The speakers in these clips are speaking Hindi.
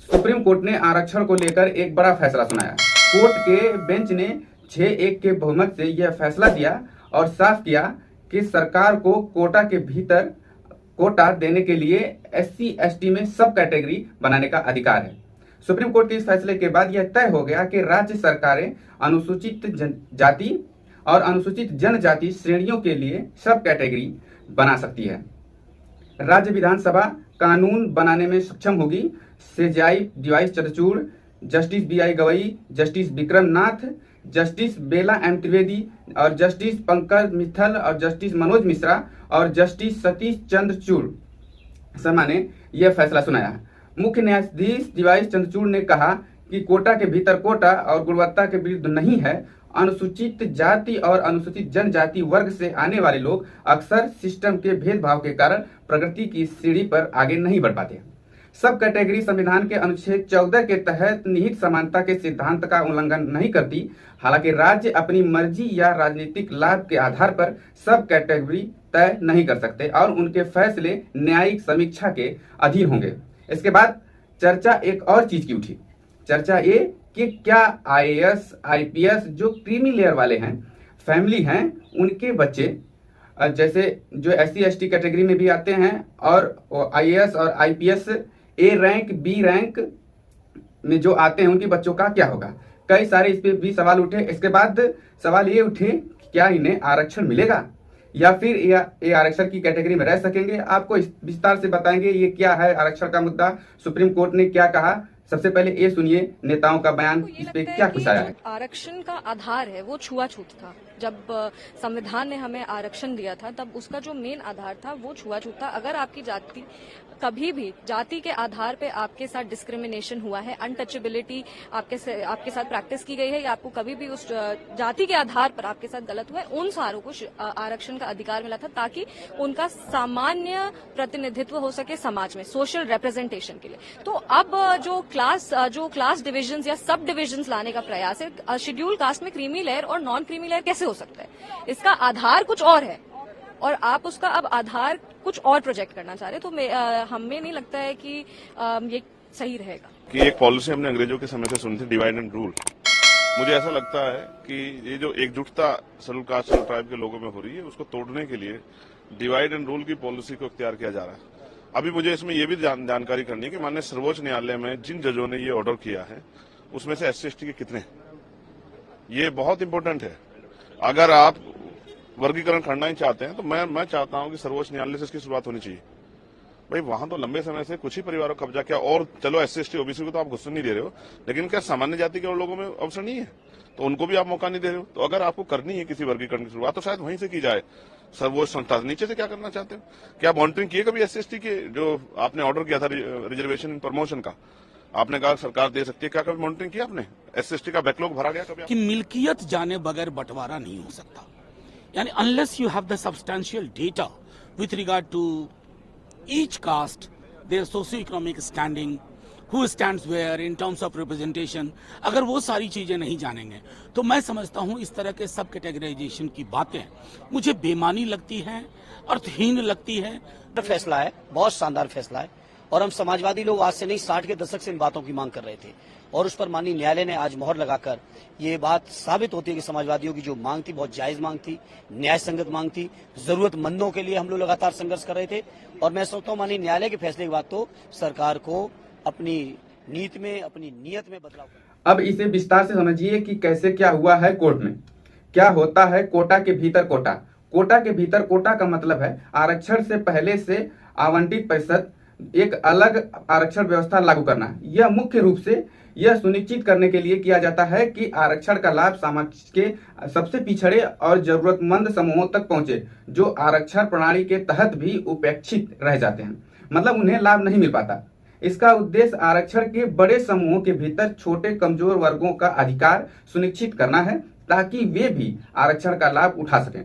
सुप्रीम कोर्ट ने आरक्षण को लेकर एक बड़ा फैसला सुनाया। कोर्ट के बेंच ने 6-1 के बहुमत से यह फैसला दिया और साफ किया कि सरकार को कोटा के भीतर कोटा देने के लिए SC/ST में सब कैटेगरी बनाने का अधिकार है। सुप्रीम कोर्ट के इस फैसले के बाद यह तय हो गया कि राज्य सरकारें अनुसूचित जाति और अनुसूचित जनजाति श्रेणियों के लिए सब कैटेगरी बना सकती है। राज्य विधानसभा कानून बनाने में सक्षम होगी। CJI DY Chandrachud, justice BI Gavai, justice Vikram Nath, justice Bela M Trivedi और जस्टिस पंकज मित्तल और जस्टिस मनोज मिश्रा और जस्टिस सतीश चंद्रचूड़ शर्मा ने यह फैसला सुनाया। मुख्य न्यायाधीश DY चंद्रचूड़ ने कहा कि कोटा के भीतर कोटा और गुणवत्ता के विरुद्ध नहीं है। अनुसूचित जाति और अनुसूचित जनजाति वर्ग से आने वाले लोग अक्सर सिस्टम के भेदभाव के कारण प्रगति की सीढ़ी पर आगे नहीं बढ़ पाते। सब कैटेगरी संविधान के अनुच्छेद 14 के तहत निहित समानता के सिद्धांत का उल्लंघन नहीं करती। हालांकि राज्य अपनी मर्जी या राजनीतिक लाभ के आधार पर सब कैटेगरी तय नहीं कर सकते और उनके फैसले न्यायिक समीक्षा के अधीन होंगे। इसके बाद चर्चा एक और चीज की उठी। चर्चा ये कि क्या IAS IPS जो क्रीमी लेयर वाले हैं, फैमिली हैं, उनके बच्चे जैसे जो SC/ST कैटेगरी में भी आते हैं और IAS और IPS A rank B rank में जो आते हैं, उनके बच्चों का क्या होगा। कई सारे इस पे भी सवाल उठे। इसके बाद सवाल ये उठे क्या इन्हें आरक्षण मिलेगा या फिर ये आरक्षण की कैटेगरी में रह सकेंगे। आपको विस्तार से बताएंगे ये क्या है आरक्षण का मुद्दा, सुप्रीम कोर्ट ने क्या कहा। सबसे पहले ये सुनिए नेताओं का बयान, इस पे क्या कुछ आया है। आरक्षण का आधार है वो छुआछूत था। जब संविधान ने हमें आरक्षण दिया था तब उसका जो मेन आधार था वो छुआछूत था। अगर आपकी जाति कभी भी जाति के आधार पे आपके साथ डिस्क्रिमिनेशन हुआ है, अनटचेबिलिटी आपके साथ प्रैक्टिस की गई है या आपको कभी भी उस जाति के आधार पर आपके साथ गलत हुआ है, उन सारों को आरक्षण का अधिकार मिला था ताकि उनका सामान्य प्रतिनिधित्व हो सके समाज में, सोशल रिप्रेजेंटेशन के लिए। तो अब जो क्लास डिविजन्स या सब डिविजन्स लाने का प्रयास है, शेड्यूल कास्ट में क्रीमी लेयर और नॉन क्रीमी लेयर कैसे हो सकता है? इसका आधार कुछ और है और आप उसका अब आधार कुछ और प्रोजेक्ट करना चाह रहे, तो हमें नहीं लगता है कि ये सही रहेगा। कि एक पॉलिसी हमने अंग्रेजों के समय से सुनी थी, डिवाइड एंड रूल। मुझे ऐसा लगता है कि ये जो एकजुटता शेड्यूल कास्ट शेड्यूल ट्राइब के लोगों में हो रही है, उसको तोड़ने के लिए डिवाइड एंड रूल की पॉलिसी को इख्तियार किया जा रहा है। अभी मुझे इसमें यह भी जानकारी करनी है कि माननीय सर्वोच्च न्यायालय में जिन जजों ने ये ऑर्डर किया है उसमें से SC/ST के कितने, ये बहुत इंपॉर्टेंट है। अगर आप वर्गीकरण करना ही चाहते हैं तो मैं चाहता हूं कि सर्वोच्च न्यायालय से इसकी शुरुआत होनी चाहिए। भाई वहां तो लंबे समय से कुछ ही परिवारों को कब्जा किया और चलो SC/ST OBC को तो आप घुस नहीं दे रहे हो, लेकिन क्या सामान्य जाति के और लोगों में अवसर नहीं है तो उनको भी आप मौका नहीं दे रहे हो। तो अगर आपको करनी है किसी वर्गीकरण की शुरुआत तो शायद वहीं से की जाए। सर्वोच्च संस्था नीचे से क्या करना चाहते हो? क्या मॉनिटरिंग किए कभी SC/ST के जो आपने ऑर्डर किया था रिजर्वेशन इन प्रमोशन का, आपने कहा सरकार दे सकती है, क्या कभी मॉनिटरिंग किया आपने? SC/ST का बैकलॉग भरा गया कभी? कि मिल्कियत जाने बगैर बंटवारा नहीं हो सकता, यानी unless you have the substantial data with regard to each caste, their socio economic standing, who stands where in terms of representation, अगर वो सारी चीजें नहीं जानेंगे तो मैं समझता हूं इस तरह के सब कैटेगराइजेशन की बातें मुझे बेमानी लगती हैं, अर्थहीन लगती है। फैसला है, बहुत शानदार फैसला है और हम समाजवादी लोग आज से नहीं 60 के दशक से इन बातों की मांग कर रहे थे और उस पर माननीय न्यायालय ने आज मोहर लगाकर ये बात साबित होती है कि समाजवादियों की जो मांग थी बहुत जायज मांग थी, न्याय संगत मांग थी, जरूरतमंदों के लिए हम लोग लगातार संघर्ष कर रहे थे। और मैं सोचता हूँ माननीय न्यायालय के फैसले के बाद तो सरकार को अपनी नीति में, अपनी नियत में बदलाव करना। अब इसे विस्तार से समझिए कि कैसे क्या हुआ है कोर्ट में। क्या होता है कोटा के भीतर कोटा? कोटा के भीतर कोटा का मतलब है आरक्षण से पहले से आवंटित प्रतिशत एक अलग आरक्षण व्यवस्था लागू करना। यह मुख्य रूप से यह सुनिश्चित करने के लिए किया जाता है कि आरक्षण का लाभ समाज के सबसे पिछड़े और जरूरतमंद समूहों तक पहुंचे, जो आरक्षण प्रणाली के तहत भी उपेक्षित रह जाते हैं, मतलब उन्हें लाभ नहीं मिल पाता। इसका उद्देश्य आरक्षण के बड़े समूहों के भीतर छोटे कमजोर वर्गों का अधिकार सुनिश्चित करना है ताकि वे भी आरक्षण का लाभ उठा सकें।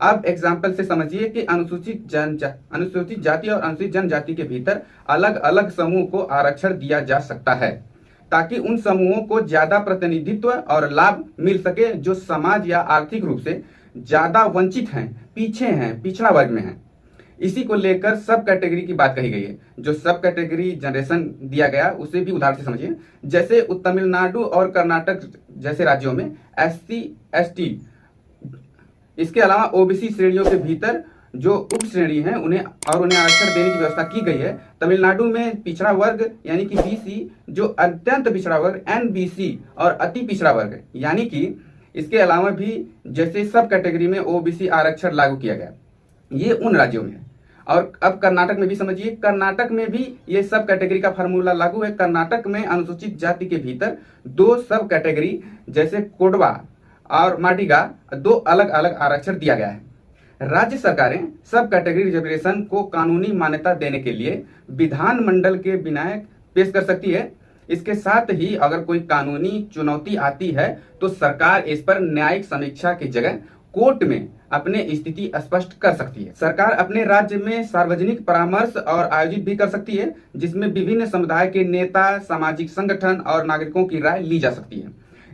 अब एग्जाम्पल से समझिए कि अनुसूचित जाति और अनुसूचित जनजाति के भीतर अलग अलग समूह को आरक्षण दिया जा सकता है ताकि उन समूहों को ज्यादा प्रतिनिधित्व और लाभ मिल सके जो समाज या आर्थिक रूप से ज्यादा वंचित हैं, पीछे हैं, पिछड़ा वर्ग में हैं। इसी को लेकर सब कैटेगरी की बात कही गई है। जो सब कैटेगरी जनरेशन दिया गया उसे भी उदाहरण से समझिए। जैसे तमिलनाडु और कर्नाटक जैसे राज्यों में SC ST इसके अलावा ओबीसी श्रेणियों के भीतर जो उप श्रेणी हैं उन्हें आरक्षण देने की व्यवस्था की गई है। तमिलनाडु में पिछड़ा वर्ग यानी कि BC, जो अत्यंत पिछड़ा वर्ग NBC और अति पिछड़ा वर्ग यानी कि इसके अलावा भी जैसे सब कैटेगरी में OBC आरक्षण लागू किया गया, ये उन राज्यों में है। और अब कर्नाटक में भी समझिए, कर्नाटक में भी ये सब कैटेगरी का फार्मूला लागू है। कर्नाटक में अनुसूचित जाति के भीतर 2 सब कैटेगरी जैसे कोडवा और माडिगा 2 अलग अलग आरक्षण दिया गया है। राज्य सरकारें सब कैटेगरी रिजर्वेशन को कानूनी मान्यता देने के लिए विधानमंडल के विनायक पेश कर सकती है। इसके साथ ही अगर कोई कानूनी चुनौती आती है तो सरकार इस पर न्यायिक समीक्षा की जगह कोर्ट में अपने स्थिति स्पष्ट कर सकती है। सरकार अपने राज्य में सार्वजनिक परामर्श और आयोजित भी कर सकती है, जिसमें विभिन्न समुदाय के नेता, सामाजिक संगठन और नागरिकों की राय ली जा सकती है।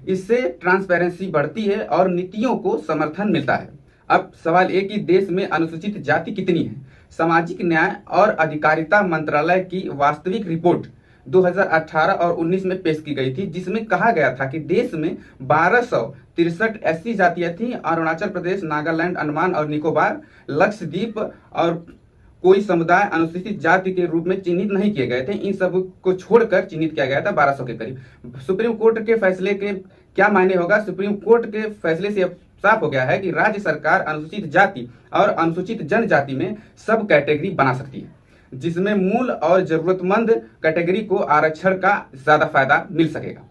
इससे ट्रांसपेरेंसी बढ़ती है और नीतियों को समर्थन मिलता है। अब सवाल ये कि देश में अनुसूचित जाति कितनी है। सामाजिक न्याय और अधिकारिता मंत्रालय की वास्तविक रिपोर्ट 2018 और 19 में पेश की गई थी, जिसमें कहा गया था कि देश में 1263 SC जातियां थी। अरुणाचल प्रदेश, नागालैंड, अंडमान और निकोबार, लक्षद्वीप और कोई समुदाय अनुसूचित जाति के रूप में चिन्हित नहीं किए गए थे। इन सब को छोड़कर चिन्हित किया गया था 1200 के करीब। सुप्रीम कोर्ट के फैसले के क्या मायने होगा? सुप्रीम कोर्ट के फैसले से साफ हो गया है कि राज्य सरकार अनुसूचित जाति और अनुसूचित जनजाति में सब कैटेगरी बना सकती है, जिसमें मूल और जरूरतमंद कैटेगरी को आरक्षण का ज्यादा फायदा मिल सकेगा।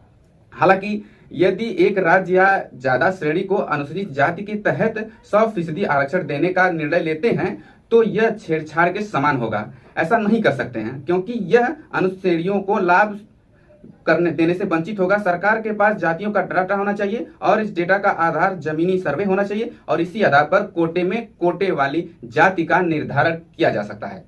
हालांकि यदि एक राज्य या ज्यादा श्रेणी को अनुसूचित जाति के तहत 100% आरक्षण देने का निर्णय लेते हैं तो यह छेड़छाड़ के समान होगा। ऐसा नहीं कर सकते हैं क्योंकि यह अनुसूचित श्रेणियों को लाभ देने से वंचित होगा। सरकार के पास जातियों का डाटा होना चाहिए और इस डेटा का आधार जमीनी सर्वे होना चाहिए और इसी आधार पर कोटे में कोटे वाली जाति का निर्धारण किया जा सकता है।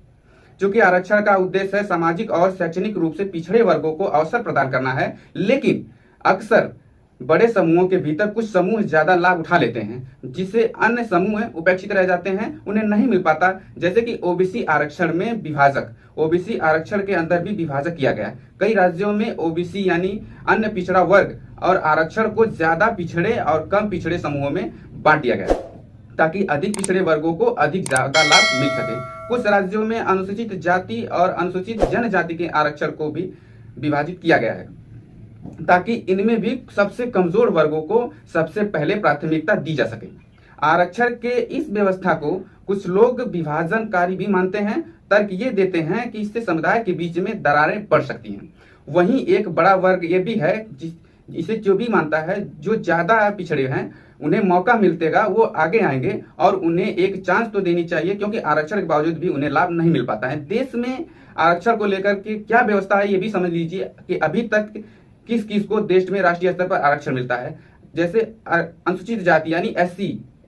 चूंकि आरक्षण का उद्देश्य है सामाजिक और शैक्षणिक रूप से पिछड़े वर्गों को अवसर प्रदान करना है, लेकिन अक्सर बड़े समूहों के भीतर कुछ समूह ज्यादा लाभ उठा लेते हैं, जिससे अन्य समूह उपेक्षित रह जाते हैं, उन्हें नहीं मिल पाता। जैसे कि ओबीसी आरक्षण में विभाजक, ओबीसी आरक्षण के अंदर भी विभाजक किया गया है। कई राज्यों में ओबीसी यानी अन्य पिछड़ा वर्ग और आरक्षण को ज्यादा पिछड़े और कम पिछड़े समूहों में बांट दिया गया ताकि अधिक पिछड़े वर्गों को अधिक ज्यादा लाभ मिल सके। कुछ राज्यों में अनुसूचित जाति और अनुसूचित जनजाति के आरक्षण को भी विभाजित किया गया है ताकि इनमें भी सबसे कमजोर वर्गों को सबसे पहले प्राथमिकता दी जा सके। आरक्षण के इस व्यवस्था को कुछ लोग विभाजनकारी भी मानते हैं। तर्क ये देते हैं कि इससे समुदाय के बीच में दरारें पड़ सकती हैं। वहीं एक बड़ा वर्ग ये भी है इसे जो भी मानता है जो ज्यादा पिछड़े हैं उन्हें मौका मिलतेगा, वो आगे आएंगे और उन्हें एक चांस तो देनी चाहिए, क्योंकि आरक्षण के बावजूद भी उन्हें लाभ नहीं मिल पाता है। देश में आरक्षण को लेकर के क्या व्यवस्था है ये भी समझ लीजिए कि अभी तक किस किस को देश में राष्ट्रीय स्तर पर आरक्षण मिलता है। जैसे अनुसूचित जाति यानी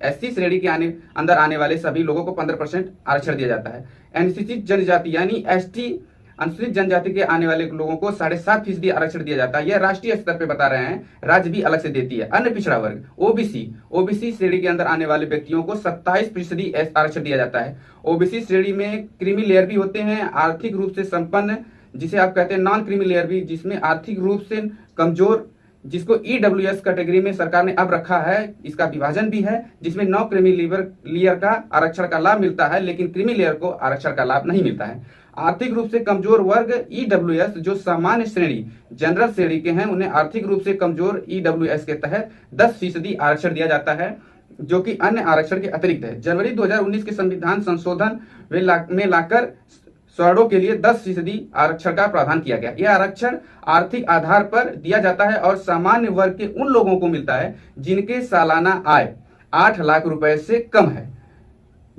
SC श्रेणी के अंदर आने वाले सभी लोगों को 15% आरक्षण दिया जाता है। अनुसूचित जनजाति यानी ST अनुसूचित जनजाति के आने वाले लोगों को 7.5% आरक्षण दिया जाता है। यह राष्ट्रीय स्तर पे बता रहे हैं, राज्य भी अलग से देती है। अन्य पिछड़ा वर्ग ओबीसी श्रेणी के अंदर आने वाले व्यक्तियों को 27% आरक्षण दिया जाता है। ओबीसी श्रेणी में क्रीमी लेयर भी होते हैं, आर्थिक रूप से संपन्न जिसे आप कहते हैं नॉन क्रीमी लेयर भी, जिसमें आर्थिक रूप से कमजोर, जिसको EWS कैटेगरी में सरकार ने अब रखा है। इसका विभाजन भी है जिसमें 9 क्रीमी लेयर का आरक्षण का लाभ मिलता है, लेकिन क्रीमी लेयर को आरक्षण का लाभ नहीं मिलता है। आर्थिक रूप से कमजोर वर्ग EWS जो सामान्य श्रेणी जनरल श्रेणी के हैं, उन्हें आर्थिक रूप से कमजोर EWS के तहत 10% आरक्षण दिया जाता है, जो कि अन्य आरक्षण के अतिरिक्त है। जनवरी 2019 के संविधान संशोधन में लाकर सवर्णों के लिए 10% आरक्षण का प्रावधान किया गया। यह आरक्षण आर्थिक आधार पर दिया जाता है और सामान्य वर्ग के उन लोगों को मिलता है जिनके सालाना आय 8 लाख रुपए से कम है।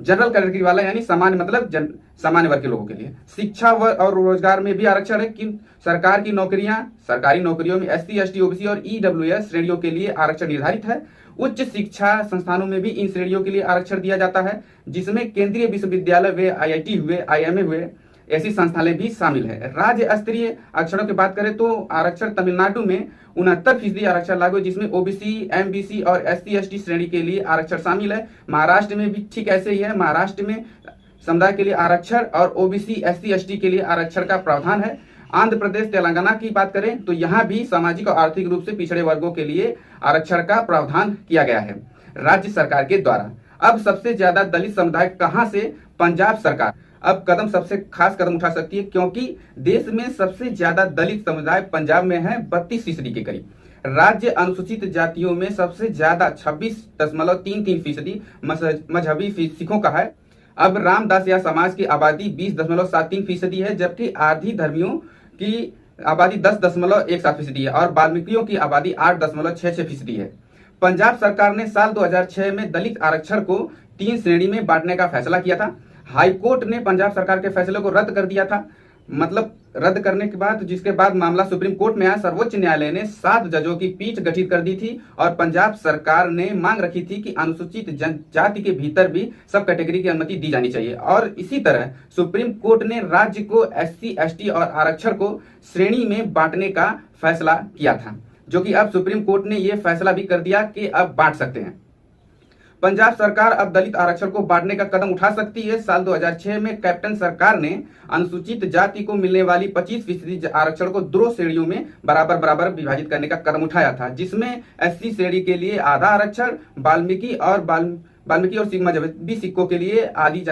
जनरल कैटेगरी वाला यानी सामान्य मतलब सामान्य वर्ग के लोगों के लिए। शिक्षा और रोजगार में भी आरक्षण है कि सरकारी नौकरियों में SC, ST, OBC और EWS श्रेणियों के लिए आरक्षण निर्धारित है। उच्च शिक्षा संस्थानों में भी इन श्रेणियों के लिए आरक्षण दिया जाता है, जिसमें केंद्रीय विश्वविद्यालय हुए, IIT हुए, IMA हुए, ऐसी संस्थाएं भी शामिल है। राज्य स्तरीय आरक्षणों की बात करें तो आरक्षण तमिलनाडु में 69% आरक्षण लागू है, जिसमें OBC, MBC और SC, ST श्रेणी के लिए आरक्षण शामिल है। महाराष्ट्र में भी ठीक ऐसे ही है। महाराष्ट्र में समुदाय के लिए आरक्षण और ओबीसी एससी एसटी के लिए आरक्षण का प्रावधान है। आंध्र प्रदेश तेलंगाना की बात करें तो यहाँ भी सामाजिक और आर्थिक रूप से पिछड़े वर्गों के लिए आरक्षण का प्रावधान किया गया है राज्य सरकार के द्वारा। अब सबसे ज्यादा दलित समुदाय कहां से? पंजाब सरकार अब सबसे खास कदम उठा सकती है, क्योंकि देश में सबसे ज्यादा दलित समुदाय पंजाब में है, 32% के करीब। राज्य अनुसूचित जातियों में सबसे ज्यादा 26.33% मजहबी सिखों का है। अब रामदास या समाज की आबादी 20.73% है, जबकि आदि धर्मियों की आबादी 10.17% है और वाल्मीकियों की आबादी 8.66% है। पंजाब सरकार ने साल 2006 में दलित आरक्षण को 3 श्रेणी में बांटने का फैसला किया था। हाईकोर्ट ने पंजाब सरकार के फैसले को रद्द कर दिया था। मतलब रद्द करने के बाद जिसके बाद मामला सुप्रीम कोर्ट में आया, सर्वोच्च न्यायालय ने 7 जजों की पीठ गठित कर दी थी और पंजाब सरकार ने मांग रखी थी कि अनुसूचित जनजाति के भीतर भी सब कैटेगरी की अनुमति दी जानी चाहिए। और इसी तरह सुप्रीम कोर्ट ने राज्य को एससी एसटी और आरक्षण को श्रेणी में बांटने का फैसला किया था, जो कि अब सुप्रीम कोर्ट ने यह फैसला भी कर दिया कि अब बांट सकते हैं। पंजाब सरकार अब दलित आरक्षण को बांटने का कदम उठा सकती है। साल 2006 में कैप्टन सरकार ने अनुसूचित जाति को मिलने वाली 25% आरक्षण को 2 श्रेणियों में बराबर विभाजित करने का कदम उठाया था, जिसमें एससी श्रेणी के लिए आधा आरक्षण, वाल्मीकि और मजहबी सिखों के लिए आदि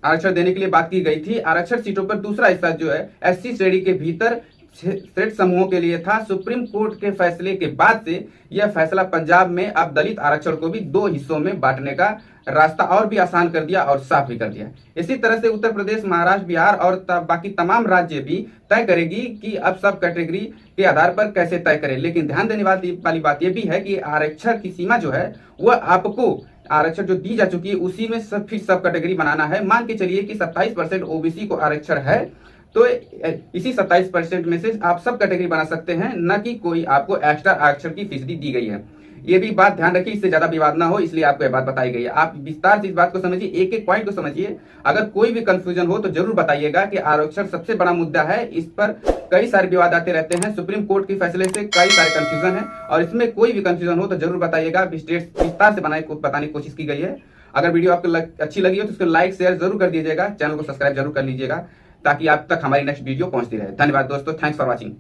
आरक्षण देने के लिए बात की गई थी। आरक्षण सीटों पर दूसरा हिस्सा जो है एससी श्रेणी के भीतर श्रेष्ठ समूहों के लिए था। सुप्रीम कोर्ट के फैसले के बाद से यह फैसला पंजाब में अब दलित आरक्षण को भी 2 हिस्सों में बांटने का रास्ता और भी आसान कर दिया और साफ भी कर दिया। इसी तरह से उत्तर प्रदेश, महाराष्ट्र, बिहार और बाकी तमाम राज्य भी तय करेगी कि अब सब कैटेगरी के आधार पर कैसे तय करें। लेकिन ध्यान देने वाली बात यह भी है कि आरक्षण की सीमा जो है वह आपको आरक्षण जो दी जा चुकी है उसी में फिर सब कैटेगरी बनाना है। मान के चलिए कि 27% ओबीसी को आरक्षण है, तो इसी 27% में से आप सब कैटेगरी बना सकते हैं, न कि कोई आपको एक्स्ट्रा आरक्षण की फीसदी दी गई है। ये भी बात ध्यान रखिए, इससे ज्यादा विवाद ना हो, इसलिए आपको यह बात बताई गई है। आप विस्तार से इस बात को समझिए, एक एक पॉइंट को समझिए। अगर कोई भी कंफ्यूजन हो तो जरूर बताइएगा कि आरक्षण सबसे बड़ा मुद्दा है। इस पर कई सारे विवाद आते रहते हैं, सुप्रीम कोर्ट के फैसले से कई सारे कंफ्यूजन है और इसमें कोई भी कंफ्यूजन हो तो जरूर बताइएगा। विस्तार से बताने की कोशिश की गई है। अगर वीडियो आपको अच्छी लगी हो तो उसको लाइक शेयर जरूर कर दीजिएगा, चैनल को सब्सक्राइब जरूर कर लीजिएगा ताकि आप तक हमारी नेक्स्ट वीडियो पहुंचती रहे। धन्यवाद दोस्तों, थैंक्स फॉर वॉचिंग।